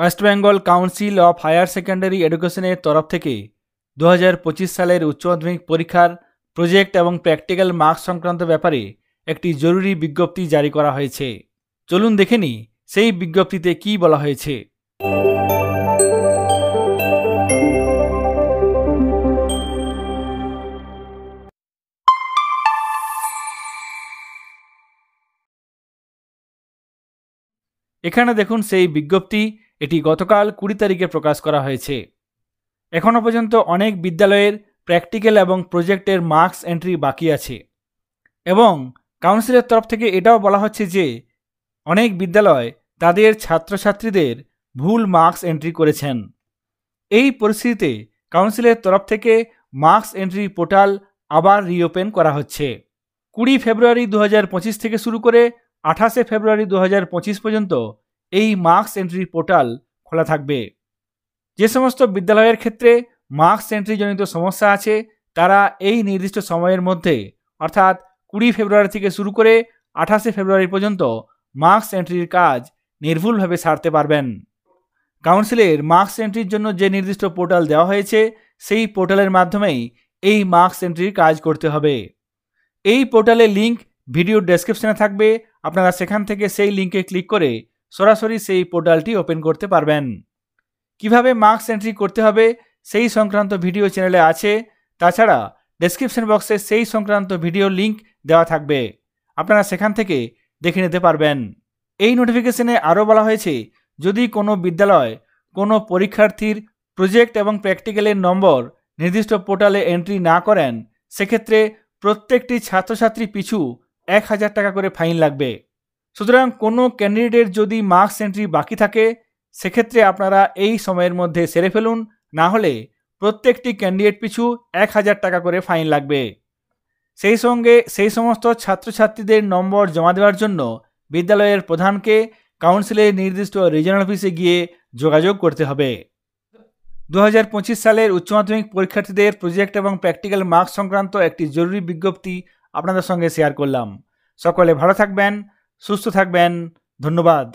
West Bengal council of higher secondary এডুকেশনের তরফ থেকে 2025 সালের উচ্চ মাধ্যমিক পরীক্ষার প্রজেক্ট এবং প্র্যাকটিক্যাল মার্কস সংক্রান্ত ব্যাপারে একটি জরুরি বিজ্ঞপ্তি জারি করা হয়েছে। চলুন দেখে নিই সেই বিজ্ঞপ্তিতে কী বলা হয়েছে। এখানে দেখুন সেই বিজ্ঞপ্তি, এটি গতকাল 20 তারিখে প্রকাশ করা হয়েছে। এখনও পর্যন্ত অনেক বিদ্যালয়ের প্র্যাকটিক্যাল এবং প্রজেক্টের মার্কস এন্ট্রি বাকি আছে এবং কাউন্সিলের তরফ থেকে এটাও বলা হচ্ছে যে অনেক বিদ্যালয় তাদের ছাত্রছাত্রীদের ভুল মার্কস এন্ট্রি করেছেন। এই পরিস্থিতিতে কাউন্সিলের তরফ থেকে মার্কস এন্ট্রি পোর্টাল আবার রিওপেন করা হচ্ছে। 20 ফেব্রুয়ারি 2025 থেকে শুরু করে 28 ফেব্রুয়ারি 2025 পর্যন্ত এই মার্কস এন্ট্রি পোর্টাল খোলা থাকবে। যে সমস্ত বিদ্যালয়ের ক্ষেত্রে মার্কস এন্ট্রি জনিত সমস্যা আছে তারা এই নির্দিষ্ট সময়ের মধ্যে অর্থাৎ 20 ফেব্রুয়ারি থেকে শুরু করে 28 ফেব্রুয়ারি পর্যন্ত মার্কস এন্ট্রির কাজ নির্ভুলভাবে সারতে পারবেন। কাউন্সিলের মার্কস এন্ট্রির জন্য যে নির্দিষ্ট পোর্টাল দেওয়া হয়েছে সেই পোর্টালের মাধ্যমেই এই মার্কস এন্ট্রির কাজ করতে হবে। এই পোর্টালের লিঙ্ক ভিডিওর ডেসক্রিপশনে থাকবে, আপনারা সেখান থেকে সেই লিঙ্কে ক্লিক করে সরাসরি সেই পোর্টালটি ওপেন করতে পারবেন। কিভাবে মার্কস এন্ট্রি করতে হবে সেই সংক্রান্ত ভিডিও চ্যানেলে আছে, তাছাড়া ডেসক্রিপশন বক্সে সেই সংক্রান্ত ভিডিওর লিঙ্ক দেওয়া থাকবে, আপনারা সেখান থেকে দেখে নিতে পারবেন। এই নোটিফিকেশনে আরও বলা হয়েছে যদি কোনো বিদ্যালয় কোনো পরীক্ষার্থীর প্রজেক্ট এবং প্র্যাকটিক্যালের নম্বর নির্দিষ্ট পোর্টালে এন্ট্রি না করেন সেক্ষেত্রে প্রত্যেকটি ছাত্রছাত্রী পিছু 1000 টাকা করে ফাইন লাগবে। সুতরাং কোনো ক্যান্ডিডেটের যদি মার্কস এন্ট্রি বাকি থাকে সেক্ষেত্রে আপনারা এই সময়ের মধ্যে সেরে ফেলুন, না হলে প্রত্যেকটি ক্যান্ডিডেট পিছু 1000 টাকা করে ফাইন লাগবে। সেই সঙ্গে সেই সমস্ত ছাত্রছাত্রীদের নম্বর জমা দেওয়ার জন্য বিদ্যালয়ের প্রধানকে কাউন্সিলের নির্দিষ্ট রিজিওনাল অফিসে গিয়ে যোগাযোগ করতে হবে। 2025 সালের উচ্চ মাধ্যমিক পরীক্ষার্থীদের প্রজেক্ট এবং প্র্যাকটিক্যাল মার্কস সংক্রান্ত একটি জরুরি বিজ্ঞপ্তি আপনাদের সঙ্গে শেয়ার করলাম। সকলে ভালো থাকবেন, সুস্থ থাকবেন, ধন্যবাদ।